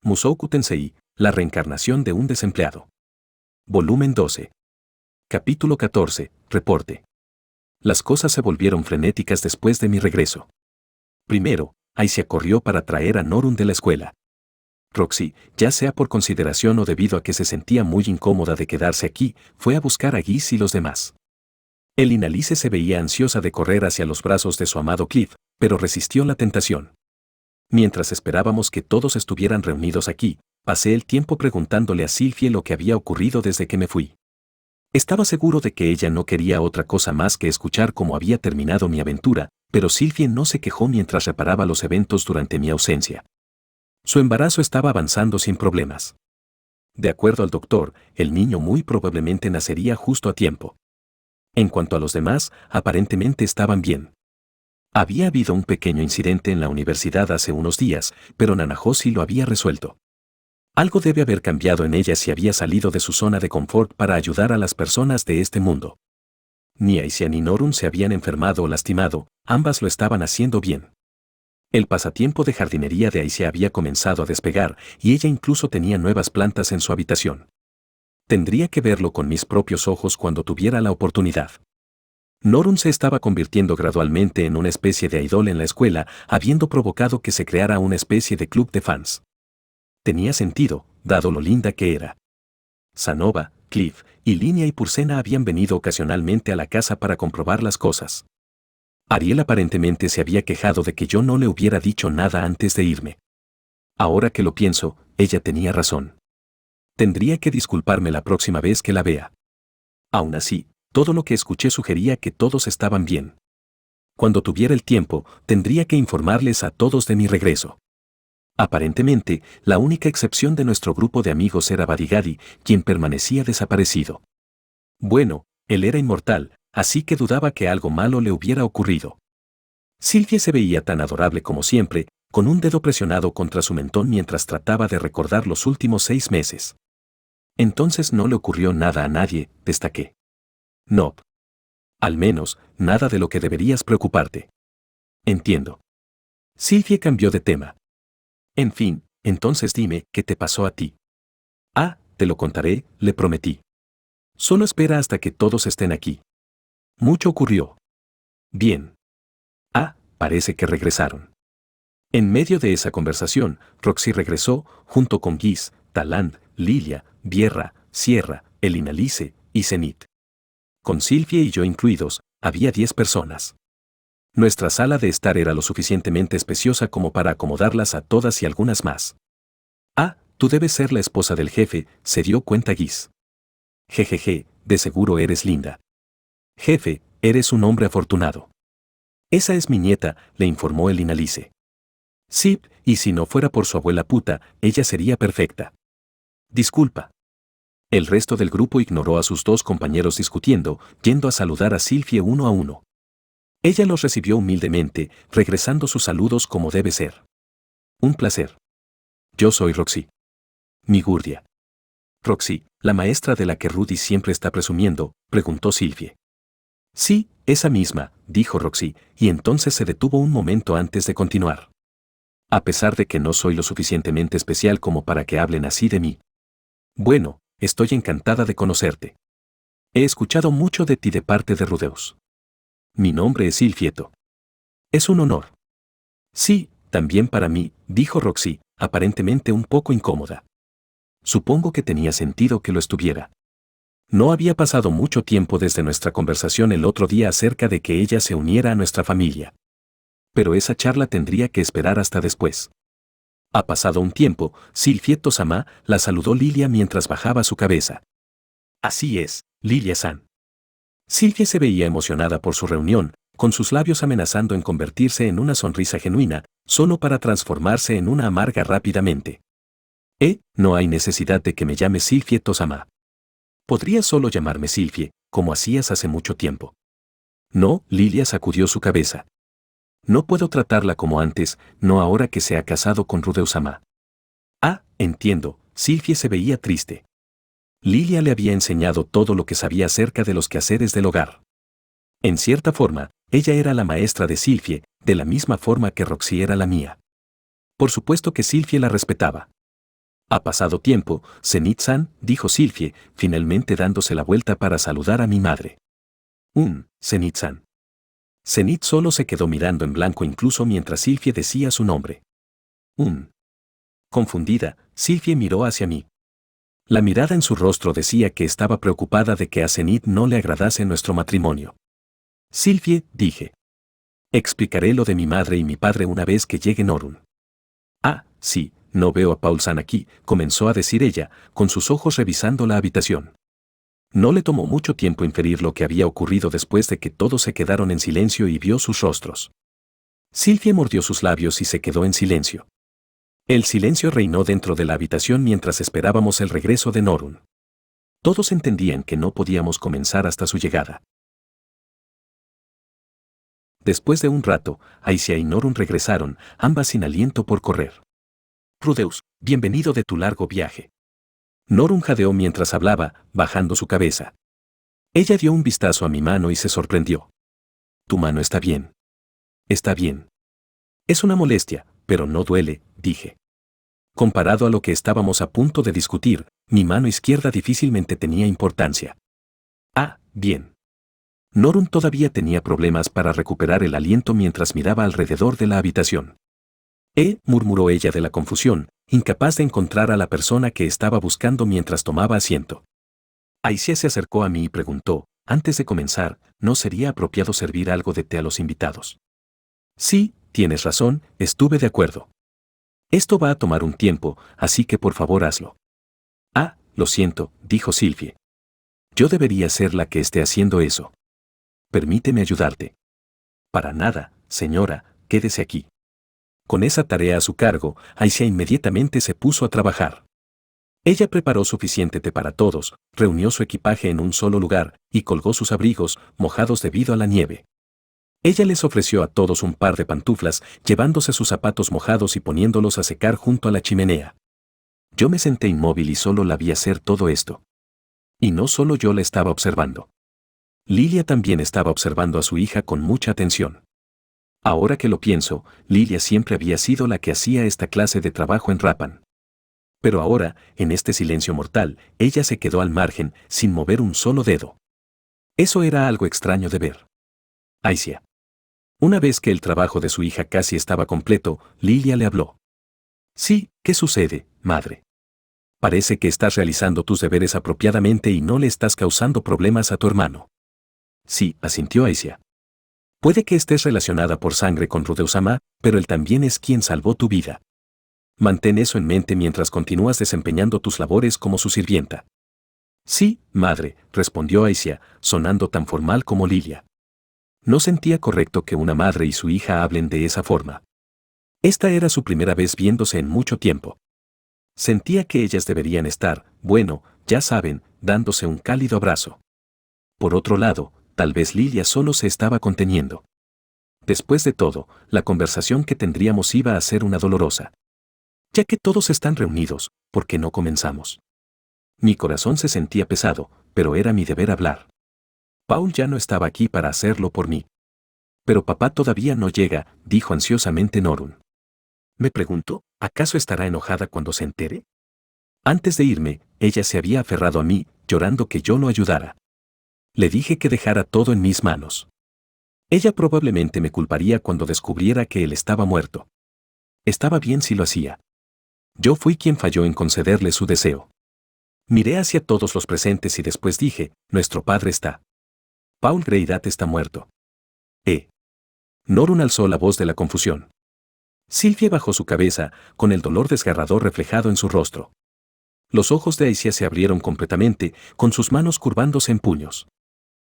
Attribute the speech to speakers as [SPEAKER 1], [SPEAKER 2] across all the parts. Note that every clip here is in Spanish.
[SPEAKER 1] Mushoku Tensei, la reencarnación de un desempleado. Volumen 12. Capítulo 14, reporte. Las cosas se volvieron frenéticas después de mi regreso. Primero, Aisha corrió para traer a Norun de la escuela. Roxy, ya sea por consideración o debido a que se sentía muy incómoda de quedarse aquí, fue a buscar a Giz y los demás. El Inalice se veía ansiosa de correr hacia los brazos de su amado Cliff, pero resistió la tentación. Mientras esperábamos que todos estuvieran reunidos aquí, pasé el tiempo preguntándole a Sylphie lo que había ocurrido desde que me fui. Estaba seguro de que ella no quería otra cosa más que escuchar cómo había terminado mi aventura, pero Sylphie no se quejó mientras reparaba los eventos durante mi ausencia. Su embarazo estaba avanzando sin problemas. De acuerdo al doctor, el niño muy probablemente nacería justo a tiempo. En cuanto a los demás, aparentemente estaban bien. Había habido un pequeño incidente en la universidad hace unos días, pero Nanahoshi lo había resuelto. Algo debe haber cambiado en ella si había salido de su zona de confort para ayudar a las personas de este mundo. Ni Aisha ni Norun se habían enfermado o lastimado, ambas lo estaban haciendo bien. El pasatiempo de jardinería de Aisha había comenzado a despegar y ella incluso tenía nuevas plantas en su habitación. Tendría que verlo con mis propios ojos cuando tuviera la oportunidad. Norun se estaba convirtiendo gradualmente en una especie de idol en la escuela, habiendo provocado que se creara una especie de club de fans. Tenía sentido, dado lo linda que era. Sanova, Cliff, y Linia y Purcena habían venido ocasionalmente a la casa para comprobar las cosas. Ariel aparentemente se había quejado de que yo no le hubiera dicho nada antes de irme. Ahora que lo pienso, ella tenía razón. Tendría que disculparme la próxima vez que la vea. Aún así, todo lo que escuché sugería que todos estaban bien. Cuando tuviera el tiempo, tendría que informarles a todos de mi regreso. Aparentemente, la única excepción de nuestro grupo de amigos era Badigadi, quien permanecía desaparecido. Bueno, él era inmortal, así que dudaba que algo malo le hubiera ocurrido. Sylphie se veía tan adorable como siempre, con un dedo presionado contra su mentón mientras trataba de recordar los últimos 6 meses. Entonces no le ocurrió nada a nadie, destaqué. No. Al menos, nada de lo que deberías preocuparte. Entiendo. Sylphie cambió de tema. En fin, entonces dime, ¿qué te pasó a ti? Ah, te lo contaré, le prometí. Solo espera hasta que todos estén aquí. Mucho ocurrió. Bien. Ah, parece que regresaron. En medio de esa conversación, Roxy regresó, junto con Giz, Talant, Lilia, Vierra, Sierra, el Inalice y Zenith. Con Sylphie y yo incluidos, había 10 personas. Nuestra sala de estar era lo suficientemente espaciosa como para acomodarlas a todas y algunas más. Ah, tú debes ser la esposa del jefe, se dio cuenta Giz. Jejeje, de seguro eres linda. Jefe, eres un hombre afortunado. Esa es mi nieta, le informó el Inalice. Sí, y si no fuera por su abuela puta, ella sería perfecta. Disculpa. El resto del grupo ignoró a sus 2 compañeros discutiendo, yendo a saludar a Sylphie uno a uno. Ella los recibió humildemente, regresando sus saludos como debe ser. Un placer. Yo soy Roxy. Mi Gurdia. Roxy, la maestra de la que Rudy siempre está presumiendo, preguntó Sylphie. Sí, esa misma, dijo Roxy, y entonces se detuvo un momento antes de continuar. A pesar de que no soy lo suficientemente especial como para que hablen así de mí. Bueno, estoy encantada de conocerte. He escuchado mucho de ti de parte de Rudeus. Mi nombre es Sylphieto. Es un honor. Sí, también para mí, dijo Roxy, aparentemente un poco incómoda. Supongo que tenía sentido que lo estuviera. No había pasado mucho tiempo desde nuestra conversación el otro día acerca de que ella se uniera a nuestra familia. Pero esa charla tendría que esperar hasta después. Ha pasado un tiempo, Sylphieto-sama la saludó Lilia mientras bajaba su cabeza. Así es, Lilia-san. Sylphie se veía emocionada por su reunión, con sus labios amenazando en convertirse en una sonrisa genuina, solo para transformarse en una amarga rápidamente. No hay necesidad de que me llames Sylphieto-sama. Podrías solo llamarme Sylphie, como hacías hace mucho tiempo. No, Lilia sacudió su cabeza. No puedo tratarla como antes, no ahora que se ha casado con Rudeus-sama. Ah, entiendo, Sylphie se veía triste. Lilia le había enseñado todo lo que sabía acerca de los quehaceres del hogar. En cierta forma, ella era la maestra de Sylphie, de la misma forma que Roxy era la mía. Por supuesto que Sylphie la respetaba. Ha pasado tiempo, Zenith-san, dijo Sylvie, finalmente dándose la vuelta para saludar a mi madre. Zenith-san. Zenith solo se quedó mirando en blanco incluso mientras Sylvie decía su nombre. Confundida, Sylvie miró hacia mí. La mirada en su rostro decía que estaba preocupada de que a Zenith no le agradase nuestro matrimonio. Sylvie, dije. Explicaré lo de mi madre y mi padre una vez que llegue Norun. Ah, sí, no veo a Paul-san aquí, comenzó a decir ella, con sus ojos revisando la habitación. No le tomó mucho tiempo inferir lo que había ocurrido después de que todos se quedaron en silencio y vio sus rostros. Sylvie mordió sus labios y se quedó en silencio. El silencio reinó dentro de la habitación mientras esperábamos el regreso de Norun. Todos entendían que no podíamos comenzar hasta su llegada. Después de un rato, Aisha y Norun regresaron, ambas sin aliento por correr. Rudeus, bienvenido de tu largo viaje. Norun jadeó mientras hablaba, bajando su cabeza. Ella dio un vistazo a mi mano y se sorprendió. Tu mano está bien. Está bien. Es una molestia, pero no duele, dije. Comparado a lo que estábamos a punto de discutir, mi mano izquierda difícilmente tenía importancia. Ah, bien. Norun todavía tenía problemas para recuperar el aliento mientras miraba alrededor de la habitación. Murmuró ella de la confusión, incapaz de encontrar a la persona que estaba buscando mientras tomaba asiento. Aisha se acercó a mí y preguntó, antes de comenzar, ¿no sería apropiado servir algo de té a los invitados? Sí, tienes razón, estuve de acuerdo. Esto va a tomar un tiempo, así que por favor hazlo. Ah, lo siento, dijo Sylvie. Yo debería ser la que esté haciendo eso. Permíteme ayudarte. Para nada, señora, quédese aquí. Con esa tarea a su cargo, Aisha inmediatamente se puso a trabajar. Ella preparó suficiente té para todos, reunió su equipaje en un solo lugar, y colgó sus abrigos, mojados debido a la nieve. Ella les ofreció a todos un par de pantuflas, llevándose sus zapatos mojados y poniéndolos a secar junto a la chimenea. Yo me senté inmóvil y solo la vi hacer todo esto. Y no solo yo la estaba observando. Lilia también estaba observando a su hija con mucha atención. Ahora que lo pienso, Lilia siempre había sido la que hacía esta clase de trabajo en Rappan. Pero ahora, en este silencio mortal, ella se quedó al margen, sin mover un solo dedo. Eso era algo extraño de ver. Aisha. Una vez que el trabajo de su hija casi estaba completo, Lilia le habló. Sí, ¿qué sucede, madre? Parece que estás realizando tus deberes apropiadamente y no le estás causando problemas a tu hermano. Sí, asintió Aisha. Puede que estés relacionada por sangre con Rudeus-sama, pero él también es quien salvó tu vida. Mantén eso en mente mientras continúas desempeñando tus labores como su sirvienta. Sí, madre, respondió Aisha, sonando tan formal como Lilia. No sentía correcto que una madre y su hija hablen de esa forma. Esta era su primera vez viéndose en mucho tiempo. Sentía que ellas deberían estar, bueno, ya saben, dándose un cálido abrazo. Por otro lado, tal vez Lilia solo se estaba conteniendo. Después de todo, la conversación que tendríamos iba a ser una dolorosa. Ya que todos están reunidos, ¿por qué no comenzamos? Mi corazón se sentía pesado, pero era mi deber hablar. Paul ya no estaba aquí para hacerlo por mí. Pero papá todavía no llega, dijo ansiosamente Norun. Me pregunto, ¿acaso estará enojada cuando se entere? Antes de irme, ella se había aferrado a mí, llorando que yo lo ayudara. Le dije que dejara todo en mis manos. Ella probablemente me culparía cuando descubriera que él estaba muerto. Estaba bien si lo hacía. Yo fui quien falló en concederle su deseo. Miré hacia todos los presentes y después dije, nuestro padre está. Paul Greidat está muerto. Norun alzó la voz de la confusión. Sylvie bajó su cabeza, con el dolor desgarrador reflejado en su rostro. Los ojos de Aisha se abrieron completamente, con sus manos curvándose en puños.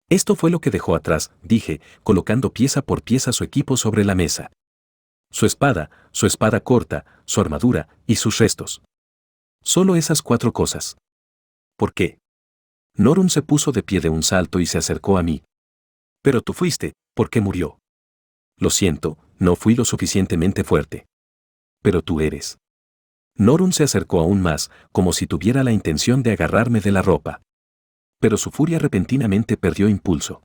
[SPEAKER 1] Esto fue lo que dejó atrás, dije, colocando pieza por pieza su equipo sobre la mesa. Su espada corta, su armadura y sus restos. Solo esas 4 cosas. ¿Por qué? Norun se puso de pie de un salto y se acercó a mí. Pero tú fuiste, ¿por qué murió? Lo siento, no fui lo suficientemente fuerte. Pero tú eres. Norun se acercó aún más, como si tuviera la intención de agarrarme de la ropa. Pero su furia repentinamente perdió impulso.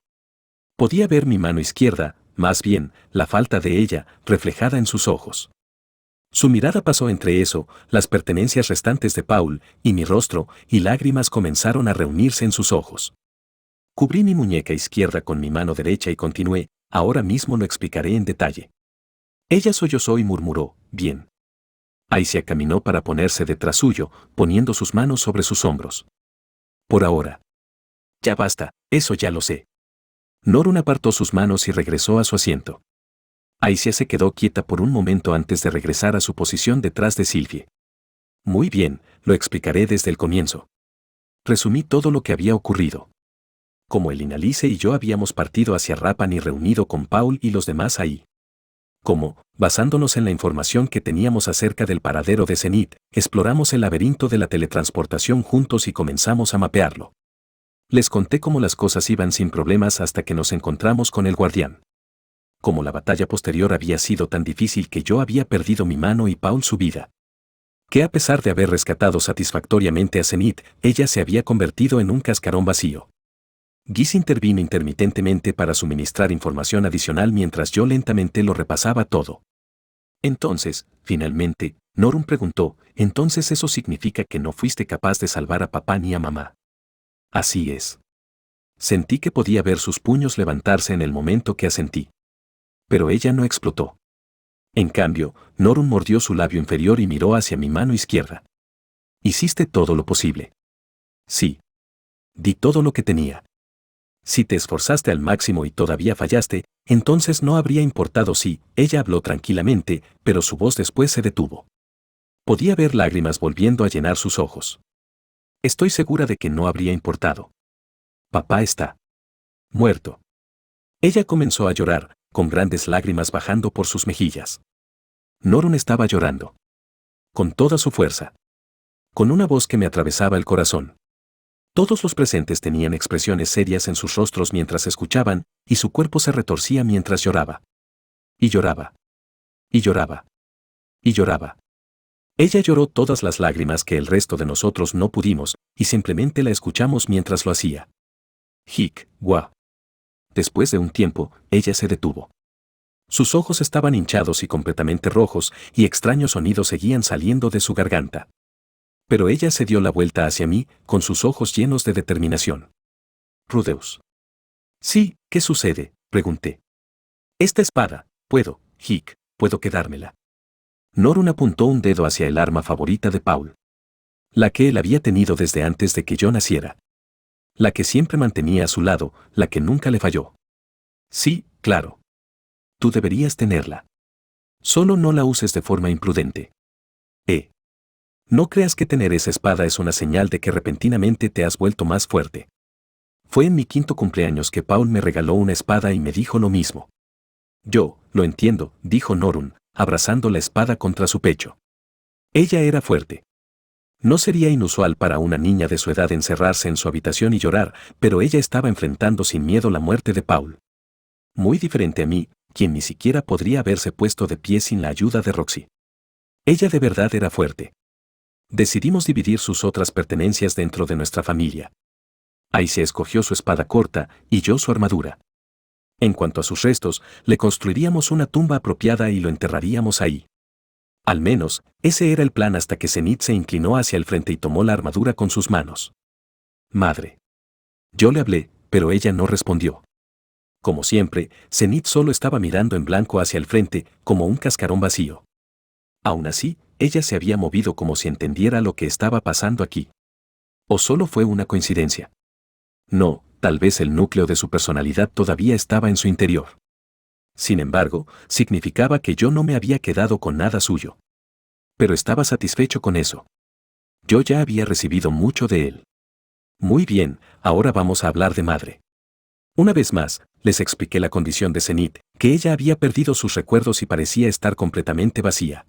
[SPEAKER 1] Podía ver mi mano izquierda, más bien, la falta de ella, reflejada en sus ojos. Su mirada pasó entre eso, las pertenencias restantes de Paul, y mi rostro, y lágrimas comenzaron a reunirse en sus ojos. Cubrí mi muñeca izquierda con mi mano derecha y continué, ahora mismo lo explicaré en detalle. Ella sollozó y murmuró, bien. Aicia caminó para ponerse detrás suyo, poniendo sus manos sobre sus hombros. Por ahora. Ya basta, eso ya lo sé. Norun apartó sus manos y regresó a su asiento. Aicia se quedó quieta por un momento antes de regresar a su posición detrás de Sylvie. Muy bien, lo explicaré desde el comienzo. Resumí todo lo que había ocurrido. Como Elinalice y yo habíamos partido hacia Rapan y reunido con Paul y los demás ahí. Como, basándonos en la información que teníamos acerca del paradero de Zenith, exploramos el laberinto de la teletransportación juntos y comenzamos a mapearlo. Les conté cómo las cosas iban sin problemas hasta que nos encontramos con el guardián. Como la batalla posterior había sido tan difícil que yo había perdido mi mano y Paul su vida. Que a pesar de haber rescatado satisfactoriamente a Zenith, ella se había convertido en un cascarón vacío. Giz intervino intermitentemente para suministrar información adicional mientras yo lentamente lo repasaba todo. Entonces, finalmente, Norun preguntó, ¿entonces eso significa que no fuiste capaz de salvar a papá ni a mamá? Así es. Sentí que podía ver sus puños levantarse en el momento que asentí. Pero ella no explotó. En cambio, Norun mordió su labio inferior y miró hacia mi mano izquierda. Hiciste todo lo posible. Sí. Di todo lo que tenía. Si te esforzaste al máximo y todavía fallaste, entonces no habría importado si, ella habló tranquilamente, pero su voz después se detuvo. Podía ver lágrimas volviendo a llenar sus ojos. Estoy segura de que no habría importado. Papá está muerto. Ella comenzó a llorar, con grandes lágrimas bajando por sus mejillas. Norun estaba llorando. Con toda su fuerza. Con una voz que me atravesaba el corazón. Todos los presentes tenían expresiones serias en sus rostros mientras escuchaban, y su cuerpo se retorcía mientras lloraba. Y lloraba. Y lloraba. Y lloraba. Ella lloró todas las lágrimas que el resto de nosotros no pudimos, y simplemente la escuchamos mientras lo hacía. Hic, gua. Después de un tiempo, ella se detuvo. Sus ojos estaban hinchados y completamente rojos, y extraños sonidos seguían saliendo de su garganta. Pero ella se dio la vuelta hacia mí, con sus ojos llenos de determinación. Rudeus. Sí, ¿qué sucede?, pregunté. Esta espada, puedo, Hic, puedo quedármela. Norun apuntó un dedo hacia el arma favorita de Paul. La que él había tenido desde antes de que yo naciera. La que siempre mantenía a su lado, la que nunca le falló. Sí, claro. Tú deberías tenerla. Solo no la uses de forma imprudente. No creas que tener esa espada es una señal de que repentinamente te has vuelto más fuerte. Fue en mi 5º cumpleaños que Paul me regaló una espada y me dijo lo mismo. Yo, lo entiendo, dijo Norun, abrazando la espada contra su pecho. Ella era fuerte. No sería inusual para una niña de su edad encerrarse en su habitación y llorar, pero ella estaba enfrentando sin miedo la muerte de Paul. Muy diferente a mí, quien ni siquiera podría haberse puesto de pie sin la ayuda de Roxy. Ella de verdad era fuerte. Decidimos dividir sus otras pertenencias dentro de nuestra familia. Aicia escogió su espada corta y yo su armadura. En cuanto a sus restos, le construiríamos una tumba apropiada y lo enterraríamos ahí. Al menos, ese era el plan hasta que Zenith se inclinó hacia el frente y tomó la armadura con sus manos. Madre. Yo le hablé, pero ella no respondió. Como siempre, Zenith solo estaba mirando en blanco hacia el frente, como un cascarón vacío. Aún así, ella se había movido como si entendiera lo que estaba pasando aquí. ¿O solo fue una coincidencia? No, tal vez el núcleo de su personalidad todavía estaba en su interior. Sin embargo, significaba que yo no me había quedado con nada suyo. Pero estaba satisfecho con eso. Yo ya había recibido mucho de él. Muy bien, ahora vamos a hablar de madre. Una vez más, les expliqué la condición de Zenith, que ella había perdido sus recuerdos y parecía estar completamente vacía.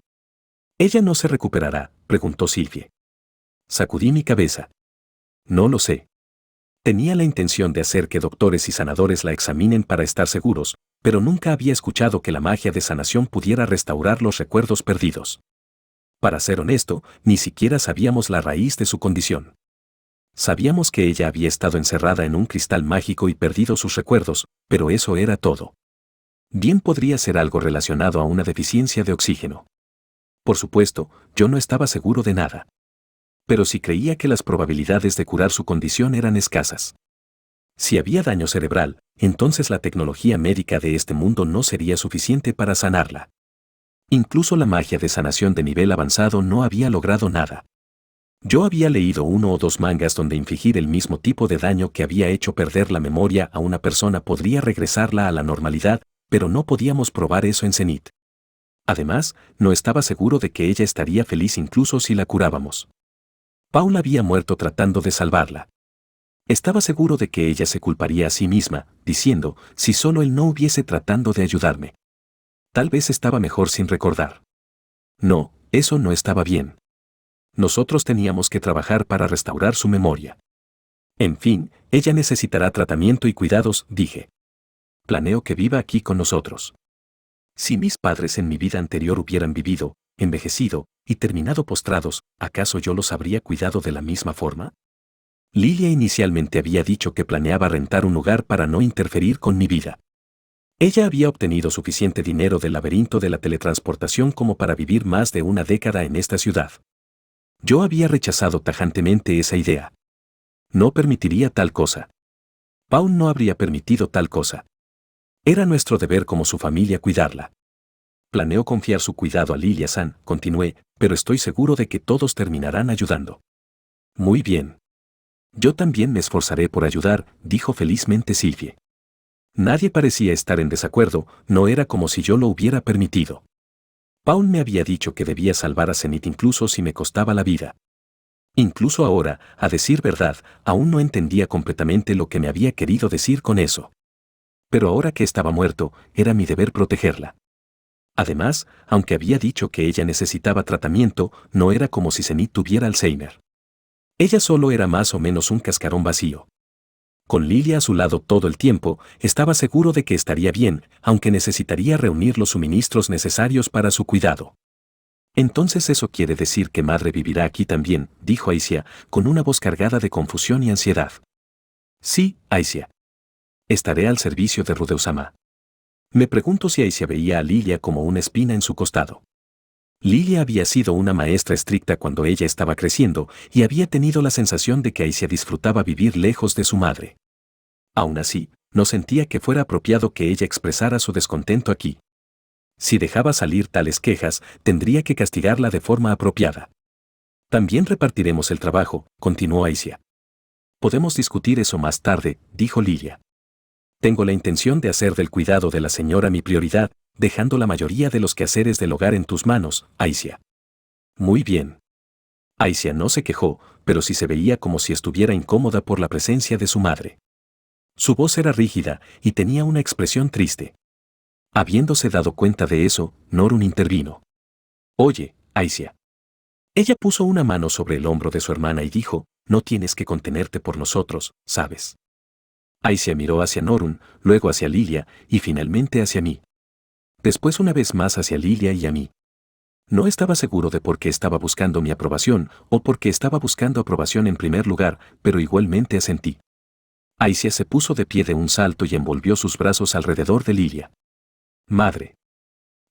[SPEAKER 1] ¿Ella no se recuperará?, preguntó Sylvie. Sacudí mi cabeza. No lo sé. Tenía la intención de hacer que doctores y sanadores la examinen para estar seguros, pero nunca había escuchado que la magia de sanación pudiera restaurar los recuerdos perdidos. Para ser honesto, ni siquiera sabíamos la raíz de su condición. Sabíamos que ella había estado encerrada en un cristal mágico y perdido sus recuerdos, pero eso era todo. Bien podría ser algo relacionado a una deficiencia de oxígeno. Por supuesto, yo no estaba seguro de nada. Pero sí creía que las probabilidades de curar su condición eran escasas. Si había daño cerebral, entonces la tecnología médica de este mundo no sería suficiente para sanarla. Incluso la magia de sanación de nivel avanzado no había logrado nada. Yo había leído 1 o 2 mangas donde infligir el mismo tipo de daño que había hecho perder la memoria a una persona podría regresarla a la normalidad, pero no podíamos probar eso en Zenith. Además, no estaba seguro de que ella estaría feliz incluso si la curábamos. Paul había muerto tratando de salvarla. Estaba seguro de que ella se culparía a sí misma, diciendo, si solo él no hubiese tratando de ayudarme. Tal vez estaba mejor sin recordar. No, eso no estaba bien. Nosotros teníamos que trabajar para restaurar su memoria. En fin, ella necesitará tratamiento y cuidados, dije. Planeo que viva aquí con nosotros. Si mis padres en mi vida anterior hubieran vivido, envejecido y terminado postrados, ¿acaso yo los habría cuidado de la misma forma? Lilia inicialmente había dicho que planeaba rentar un lugar para no interferir con mi vida. Ella había obtenido suficiente dinero del laberinto de la teletransportación como para vivir más de una década en esta ciudad. Yo había rechazado tajantemente esa idea. No permitiría tal cosa. Paul no habría permitido tal cosa. Era nuestro deber como su familia cuidarla. Planeo confiar su cuidado a Lilia-san, continué, pero estoy seguro de que todos terminarán ayudando. Muy bien. Yo también me esforzaré por ayudar, dijo felizmente Sylvie. Nadie parecía estar en desacuerdo, no era como si yo lo hubiera permitido. Paul me había dicho que debía salvar a Zenith incluso si me costaba la vida. Incluso ahora, a decir verdad, aún no entendía completamente lo que me había querido decir con eso. Pero ahora que estaba muerto, era mi deber protegerla. Además, aunque había dicho que ella necesitaba tratamiento, no era como si Zenith tuviera Alzheimer. Ella solo era más o menos un cascarón vacío. Con Lilia a su lado todo el tiempo, estaba seguro de que estaría bien, aunque necesitaría reunir los suministros necesarios para su cuidado. Entonces eso quiere decir que madre vivirá aquí también, dijo Aisha, con una voz cargada de confusión y ansiedad. Sí, Aisha. Estaré al servicio de Rudeusama. Me pregunto si Aisha veía a Lilia como una espina en su costado. Lilia había sido una maestra estricta cuando ella estaba creciendo y había tenido la sensación de que Aisha disfrutaba vivir lejos de su madre. Aún así, no sentía que fuera apropiado que ella expresara su descontento aquí. Si dejaba salir tales quejas, tendría que castigarla de forma apropiada. También repartiremos el trabajo, continuó Aisha. Podemos discutir eso más tarde, dijo Lilia. Tengo la intención de hacer del cuidado de la señora mi prioridad, dejando la mayoría de los quehaceres del hogar en tus manos, Aisha. Muy bien. Aisha no se quejó, pero sí se veía como si estuviera incómoda por la presencia de su madre. Su voz era rígida y tenía una expresión triste. Habiéndose dado cuenta de eso, Norun intervino. Oye, Aisha. Ella puso una mano sobre el hombro de su hermana y dijo, no tienes que contenerte por nosotros, ¿sabes? Aisha miró hacia Norun, luego hacia Lilia y finalmente hacia mí. Después una vez más hacia Lilia y a mí. No estaba seguro de por qué estaba buscando mi aprobación o por qué estaba buscando aprobación en primer lugar, pero igualmente asentí. Aisha se puso de pie de un salto y envolvió sus brazos alrededor de Lilia. Madre.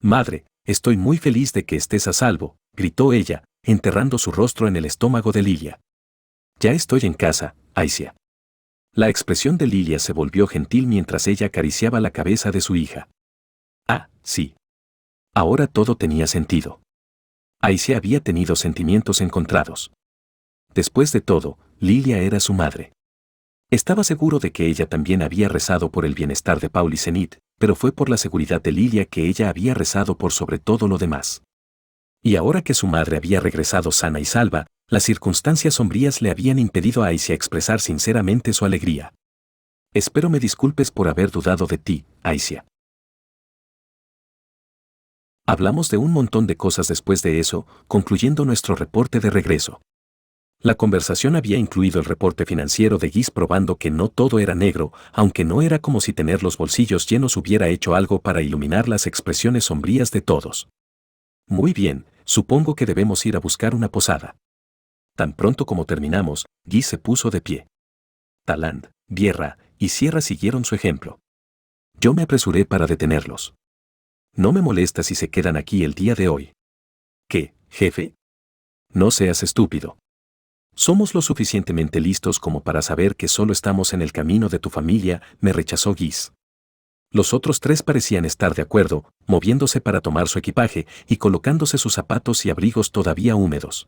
[SPEAKER 1] Madre, estoy muy feliz de que estés a salvo, gritó ella, enterrando su rostro en el estómago de Lilia. Ya estoy en casa, Aisha. La expresión de Lilia se volvió gentil mientras ella acariciaba la cabeza de su hija. Ah, sí. Ahora todo tenía sentido. Aisha había tenido sentimientos encontrados. Después de todo, Lilia era su madre. Estaba seguro de que ella también había rezado por el bienestar de Paul y Zenith, pero fue por la seguridad de Lilia que ella había rezado por sobre todo lo demás. Y ahora que su madre había regresado sana y salva, las circunstancias sombrías le habían impedido a Aisha expresar sinceramente su alegría. Espero me disculpes por haber dudado de ti, Aisha. Hablamos de un montón de cosas después de eso, concluyendo nuestro reporte de regreso. La conversación había incluido el reporte financiero de Giz probando que no todo era negro, aunque no era como si tener los bolsillos llenos hubiera hecho algo para iluminar las expresiones sombrías de todos. Muy bien, supongo que debemos ir a buscar una posada. Tan pronto como terminamos, Giz se puso de pie. Talant, Vierra y Sierra siguieron su ejemplo. Yo me apresuré para detenerlos. No me molesta si se quedan aquí el día de hoy. ¿Qué, jefe? No seas estúpido. Somos lo suficientemente listos como para saber que solo estamos en el camino de tu familia, me rechazó Guis. Los otros tres parecían estar de acuerdo, moviéndose para tomar su equipaje y colocándose sus zapatos y abrigos todavía húmedos.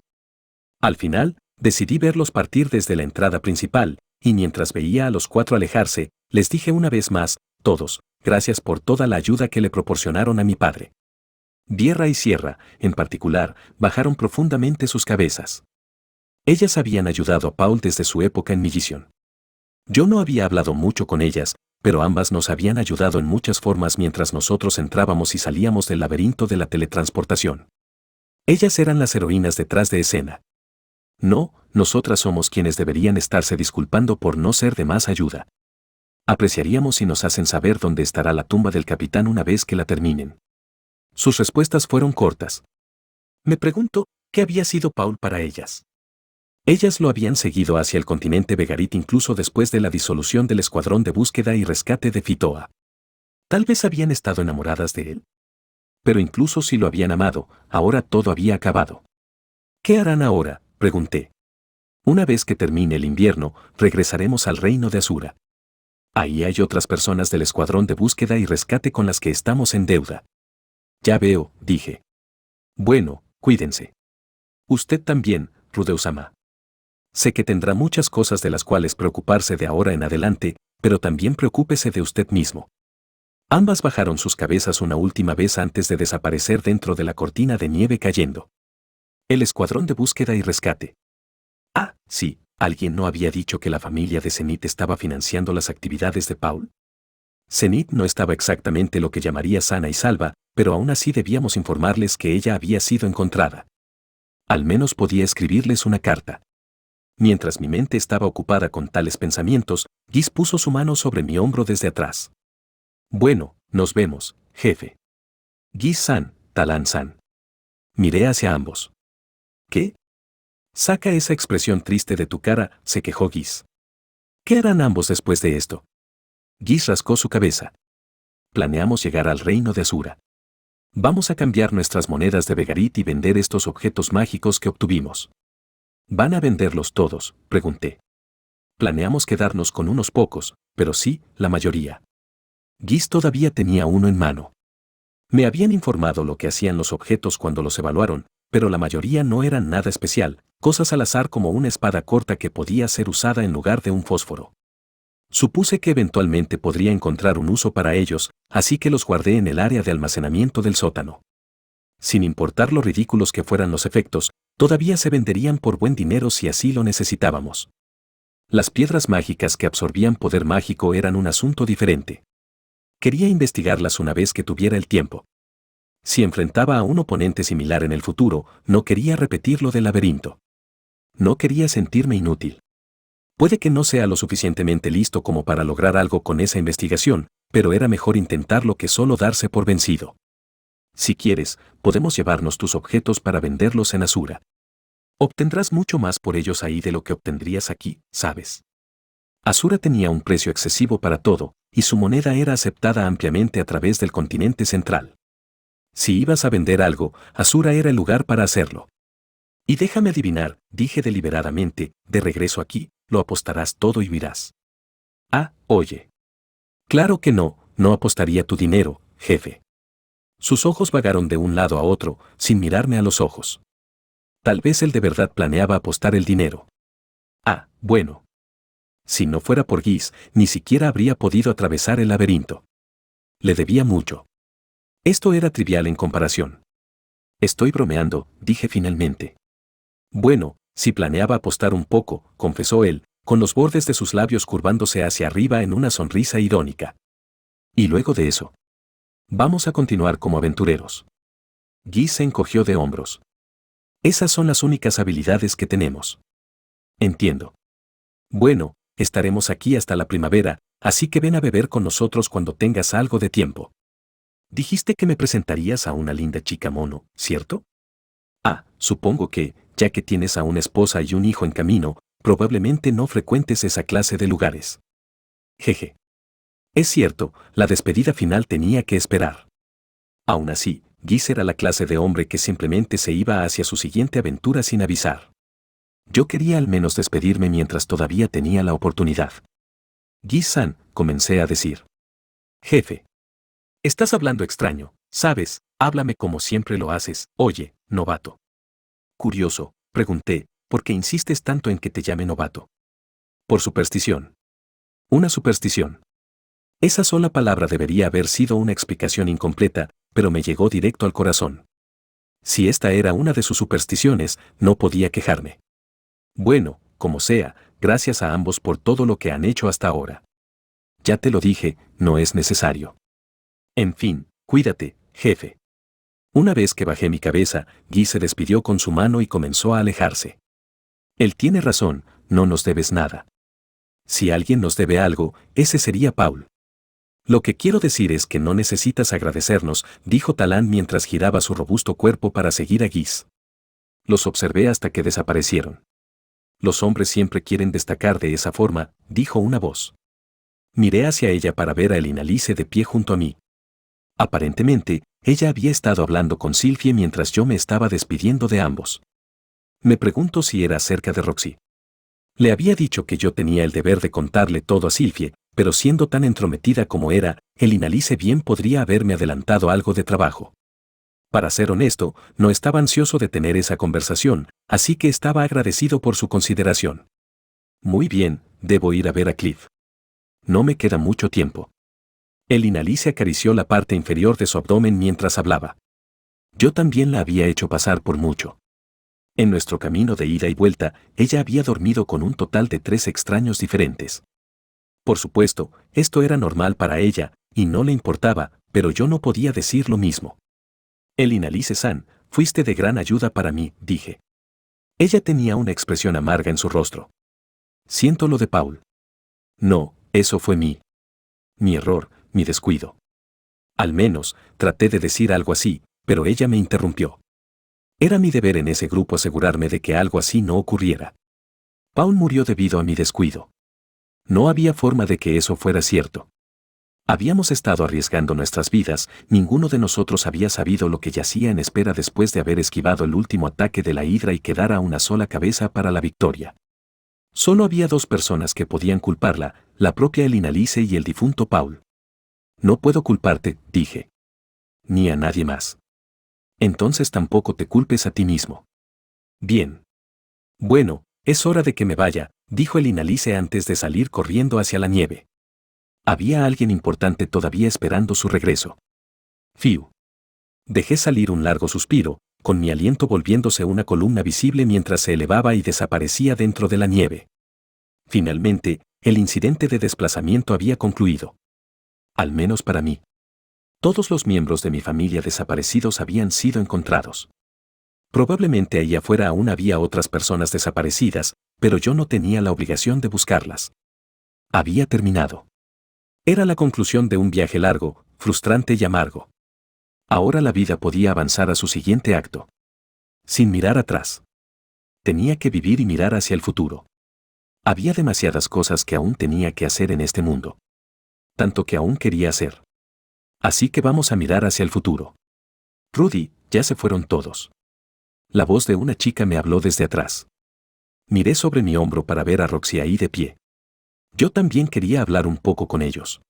[SPEAKER 1] Al final, decidí verlos partir desde la entrada principal, y mientras veía a los cuatro alejarse, les dije una vez más, todos, gracias por toda la ayuda que le proporcionaron a mi padre. Vierra y Sierra, en particular, bajaron profundamente sus cabezas. Ellas habían ayudado a Paul desde su época en Millison. Yo no había hablado mucho con ellas, pero ambas nos habían ayudado en muchas formas mientras nosotros entrábamos y salíamos del laberinto de la teletransportación. Ellas eran las heroínas detrás de escena. No, nosotras somos quienes deberían estarse disculpando por no ser de más ayuda. Apreciaríamos si nos hacen saber dónde estará la tumba del capitán una vez que la terminen. Sus respuestas fueron cortas. Me pregunto, ¿qué había sido Paul para ellas? Ellas lo habían seguido hacia el continente Vegarit incluso después de la disolución del escuadrón de búsqueda y rescate de Fitoa. Tal vez habían estado enamoradas de él. Pero incluso si lo habían amado, ahora todo había acabado. ¿Qué harán ahora?, pregunté. Una vez que termine el invierno, regresaremos al reino de Asura. Ahí hay otras personas del escuadrón de búsqueda y rescate con las que estamos en deuda. Ya veo, dije. Bueno, cuídense. Usted también, Rudeusama. Sé que tendrá muchas cosas de las cuales preocuparse de ahora en adelante, pero también preocúpese de usted mismo. Ambas bajaron sus cabezas una última vez antes de desaparecer dentro de la cortina de nieve cayendo. El escuadrón de búsqueda y rescate. Ah, sí, ¿alguien no había dicho que la familia de Zenith estaba financiando las actividades de Paul? Zenith no estaba exactamente lo que llamaría sana y salva, pero aún así debíamos informarles que ella había sido encontrada. Al menos podía escribirles una carta. Mientras mi mente estaba ocupada con tales pensamientos, Guis puso su mano sobre mi hombro desde atrás. Bueno, nos vemos, jefe. Guis-san, Talan-san. Miré hacia ambos. ¿Qué? Saca esa expresión triste de tu cara, se quejó Guis. ¿Qué harán ambos después de esto? Guis rascó su cabeza. Planeamos llegar al reino de Asura. Vamos a cambiar nuestras monedas de Vegarit y vender estos objetos mágicos que obtuvimos. ¿Van a venderlos todos?, pregunté. Planeamos quedarnos con unos pocos, pero sí, la mayoría. Guis todavía tenía uno en mano. Me habían informado lo que hacían los objetos cuando los evaluaron, pero la mayoría no eran nada especial, cosas al azar como una espada corta que podía ser usada en lugar de un fósforo. Supuse que eventualmente podría encontrar un uso para ellos, así que los guardé en el área de almacenamiento del sótano. Sin importar lo ridículos que fueran los efectos, todavía se venderían por buen dinero si así lo necesitábamos. Las piedras mágicas que absorbían poder mágico eran un asunto diferente. Quería investigarlas una vez que tuviera el tiempo. Si enfrentaba a un oponente similar en el futuro, no quería repetir lo del laberinto. No quería sentirme inútil. Puede que no sea lo suficientemente listo como para lograr algo con esa investigación, pero era mejor intentarlo que solo darse por vencido. Si quieres, podemos llevarnos tus objetos para venderlos en Asura. Obtendrás mucho más por ellos ahí de lo que obtendrías aquí, ¿sabes? Asura tenía un precio excesivo para todo, y su moneda era aceptada ampliamente a través del continente central. Si ibas a vender algo, Asura era el lugar para hacerlo. Y déjame adivinar, dije deliberadamente, de regreso aquí, lo apostarás todo y huirás. Ah, oye. Claro que no, no apostaría tu dinero, jefe. Sus ojos vagaron de un lado a otro, sin mirarme a los ojos. Tal vez él de verdad planeaba apostar el dinero. Ah, bueno. Si no fuera por Guis, ni siquiera habría podido atravesar el laberinto. Le debía mucho. Esto era trivial en comparación. Estoy bromeando, dije finalmente. Bueno, si planeaba apostar un poco, confesó él, con los bordes de sus labios curvándose hacia arriba en una sonrisa irónica. Y luego de eso. Vamos a continuar como aventureros. Guis se encogió de hombros. Esas son las únicas habilidades que tenemos. Entiendo. Bueno, estaremos aquí hasta la primavera, así que ven a beber con nosotros cuando tengas algo de tiempo. Dijiste que me presentarías a una linda chica mono, ¿cierto? Ah, supongo que, ya que tienes a una esposa y un hijo en camino, probablemente no frecuentes esa clase de lugares. Jeje. Es cierto, la despedida final tenía que esperar. Aún así, Guis era la clase de hombre que simplemente se iba hacia su siguiente aventura sin avisar. Yo quería al menos despedirme mientras todavía tenía la oportunidad. Guis-san, comencé a decir. Jefe. Estás hablando extraño, ¿sabes? Háblame como siempre lo haces. Oye, novato. Curioso, pregunté, ¿por qué insistes tanto en que te llame novato? Por superstición. Una superstición. Esa sola palabra debería haber sido una explicación incompleta, pero me llegó directo al corazón. Si esta era una de sus supersticiones, no podía quejarme. Bueno, como sea, gracias a ambos por todo lo que han hecho hasta ahora. Ya te lo dije, no es necesario. En fin, cuídate, jefe. Una vez que bajé mi cabeza, Guy se despidió con su mano y comenzó a alejarse. Él tiene razón, no nos debes nada. Si alguien nos debe algo, ese sería Paul. Lo que quiero decir es que no necesitas agradecernos, dijo Talán mientras giraba su robusto cuerpo para seguir a Guis. Los observé hasta que desaparecieron. Los hombres siempre quieren destacar de esa forma, dijo una voz. Miré hacia ella para ver a Elina Lice de pie junto a mí. Aparentemente, ella había estado hablando con Sylvie mientras yo me estaba despidiendo de ambos. Me pregunto si era acerca de Roxy. Le había dicho que yo tenía el deber de contarle todo a Sylvie, pero siendo tan entrometida como era, Elina Lice bien podría haberme adelantado algo de trabajo. Para ser honesto, no estaba ansioso de tener esa conversación, así que estaba agradecido por su consideración. Muy bien, debo ir a ver a Cliff. No me queda mucho tiempo. Elina Lice acarició la parte inferior de su abdomen mientras hablaba. Yo también la había hecho pasar por mucho. En nuestro camino de ida y vuelta, ella había dormido con un total de 3 extraños diferentes. Por supuesto, esto era normal para ella, y no le importaba, pero yo no podía decir lo mismo. Elina Lice-san, fuiste de gran ayuda para mí, dije. Ella tenía una expresión amarga en su rostro. Siento lo de Paul. No, eso fue mi error, mi descuido. Al menos, traté de decir algo así, pero ella me interrumpió. Era mi deber en ese grupo asegurarme de que algo así no ocurriera. Paul murió debido a mi descuido. No había forma de que eso fuera cierto. Habíamos estado arriesgando nuestras vidas, ninguno de nosotros había sabido lo que yacía en espera después de haber esquivado el último ataque de la hidra y quedar a una sola cabeza para la victoria. Solo había 2 personas que podían culparla, la propia Elina Lice y el difunto Paul. No puedo culparte, dije. Ni a nadie más. Entonces tampoco te culpes a ti mismo. Bien. Bueno, es hora de que me vaya, dijo Elina Lice antes de salir corriendo hacia la nieve. Había alguien importante todavía esperando su regreso. Fiu. Dejé salir un largo suspiro, con mi aliento volviéndose una columna visible mientras se elevaba y desaparecía dentro de la nieve. Finalmente, el incidente de desplazamiento había concluido. Al menos para mí. Todos los miembros de mi familia desaparecidos habían sido encontrados. Probablemente allá afuera aún había otras personas desaparecidas, pero yo no tenía la obligación de buscarlas. Había terminado. Era la conclusión de un viaje largo, frustrante y amargo. Ahora la vida podía avanzar a su siguiente acto. Sin mirar atrás. Tenía que vivir y mirar hacia el futuro. Había demasiadas cosas que aún tenía que hacer en este mundo. Tanto que aún quería hacer. Así que vamos a mirar hacia el futuro. Rudy, ya se fueron todos. La voz de una chica me habló desde atrás. Miré sobre mi hombro para ver a Roxy ahí de pie. Yo también quería hablar un poco con ellos.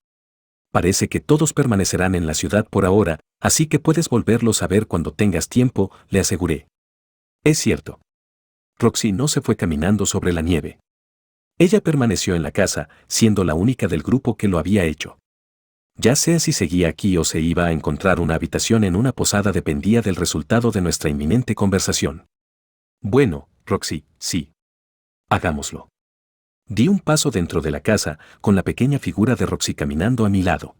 [SPEAKER 1] Parece que todos permanecerán en la ciudad por ahora, así que puedes volverlos a ver cuando tengas tiempo, le aseguré. Es cierto. Roxy no se fue caminando sobre la nieve. Ella permaneció en la casa, siendo la única del grupo que lo había hecho. Ya sea si seguía aquí o se iba a encontrar una habitación en una posada dependía del resultado de nuestra inminente conversación. Bueno, Roxy, sí. Hagámoslo. Di un paso dentro de la casa, con la pequeña figura de Roxy caminando a mi lado.